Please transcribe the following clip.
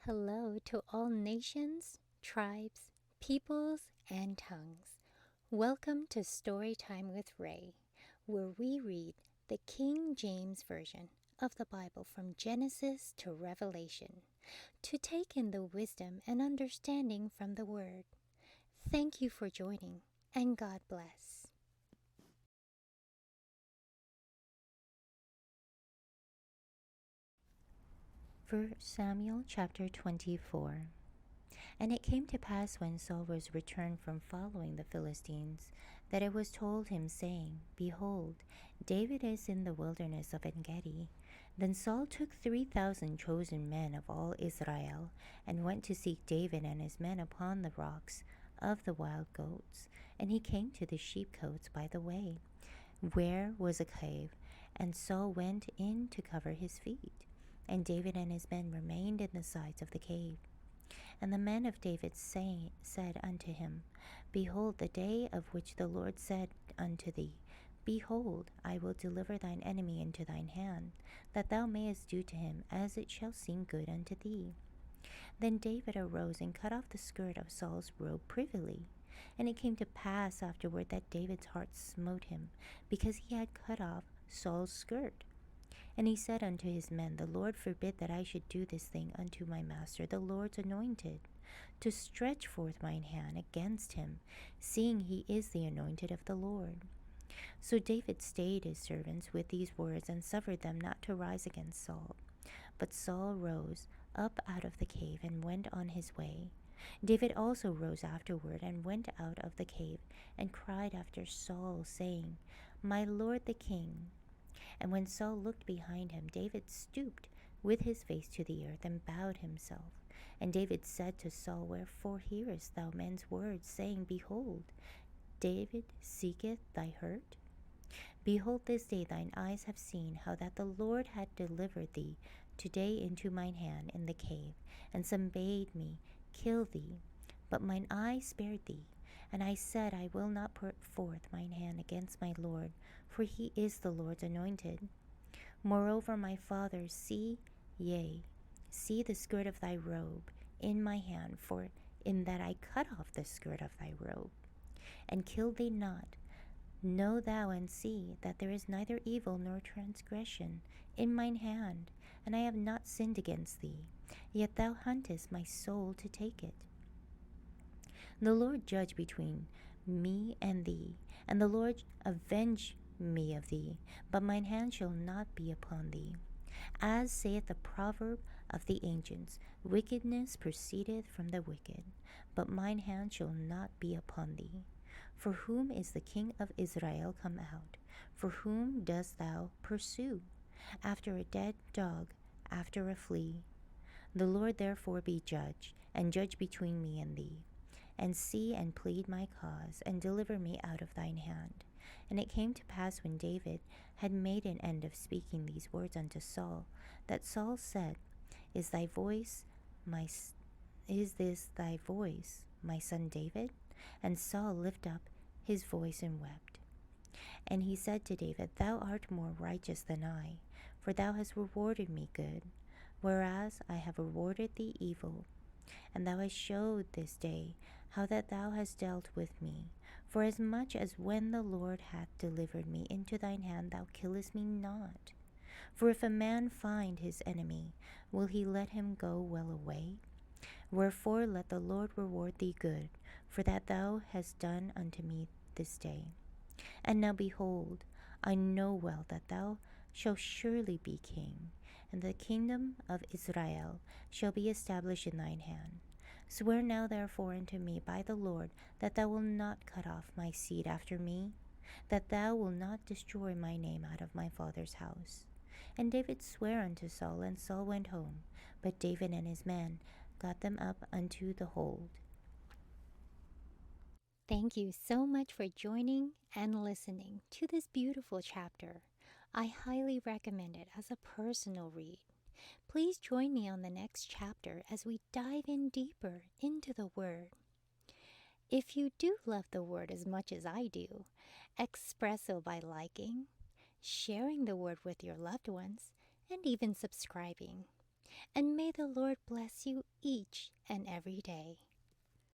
Hello to all nations, tribes, peoples, and tongues. Welcome to Storytime with Ray, where we read the King James Version of the Bible from Genesis to Revelation to take in the wisdom and understanding from the Word. Thank you for joining, and God bless. 1 Samuel chapter 24. And it came to pass when Saul was returned from following the Philistines, that it was told him, saying, Behold, David is in the wilderness of Engedi. Then Saul took 3,000 chosen men of all Israel, and went to seek David and his men upon the rocks of the wild goats. And he came to the sheepcotes by the way, where was a cave, and Saul went in to cover his feet. And David and his men remained in the sides of the cave. And the men of David said unto him, Behold, the day of which the Lord said unto thee, Behold, I will deliver thine enemy into thine hand, that thou mayest do to him as it shall seem good unto thee. Then David arose and cut off the skirt of Saul's robe privily. And it came to pass afterward that David's heart smote him, because he had cut off Saul's skirt. And he said unto his men, The Lord forbid that I should do this thing unto my master, the Lord's anointed, to stretch forth mine hand against him, seeing he is the anointed of the Lord. So David stayed his servants with these words, and suffered them not to rise against Saul. But Saul rose up out of the cave, and went on his way. David also rose afterward, and went out of the cave, and cried after Saul, saying, My lord the king. And when Saul looked behind him, David stooped with his face to the earth, and bowed himself. And David said to Saul, Wherefore hearest thou men's words, saying, Behold, David seeketh thy hurt? Behold, this day thine eyes have seen how that the Lord had delivered thee today into mine hand in the cave. And some bade me kill thee, but mine eye spared thee. And I said, I will not put forth mine hand against my Lord, for he is the Lord's anointed. Moreover, my father, see the skirt of thy robe in my hand, for in that I cut off the skirt of thy robe, and killed thee not. Know thou and see that there is neither evil nor transgression in mine hand, and I have not sinned against thee, yet thou huntest my soul to take it. The Lord judge between me and thee, and the Lord avenge me of thee, but mine hand shall not be upon thee. As saith the proverb of the ancients, wickedness proceedeth from the wicked, but mine hand shall not be upon thee. For whom is the King of Israel come out? For whom dost thou pursue? After a dead dog, after a flea. The Lord therefore be judge, and judge between me and thee. And see and plead my cause, and deliver me out of thine hand. And it came to pass, when David had made an end of speaking these words unto Saul, that Saul said, Is this thy voice, my son David? And Saul lifted up his voice and wept. And he said to David, Thou art more righteous than I, for thou hast rewarded me good, whereas I have rewarded thee evil. And thou hast showed this day how that thou hast dealt with me, forasmuch as when the Lord hath delivered me into thine hand, thou killest me not. For if a man find his enemy, will he let him go well away? Wherefore let the Lord reward thee good, for that thou hast done unto me this day. And now behold, I know well that thou shalt surely be king, and the kingdom of Israel shall be established in thine hand. Swear now therefore unto me by the Lord that thou wilt not cut off my seed after me, that thou wilt not destroy my name out of my father's house. And David sware unto Saul, and Saul went home, but David and his men got them up unto the hold. Thank you so much for joining and listening to this beautiful chapter. I highly recommend it as a personal read. Please join me on the next chapter as we dive in deeper into the Word. If you do love the Word as much as I do, express so by liking, sharing the Word with your loved ones, and even subscribing. and may the Lord bless you each and every day.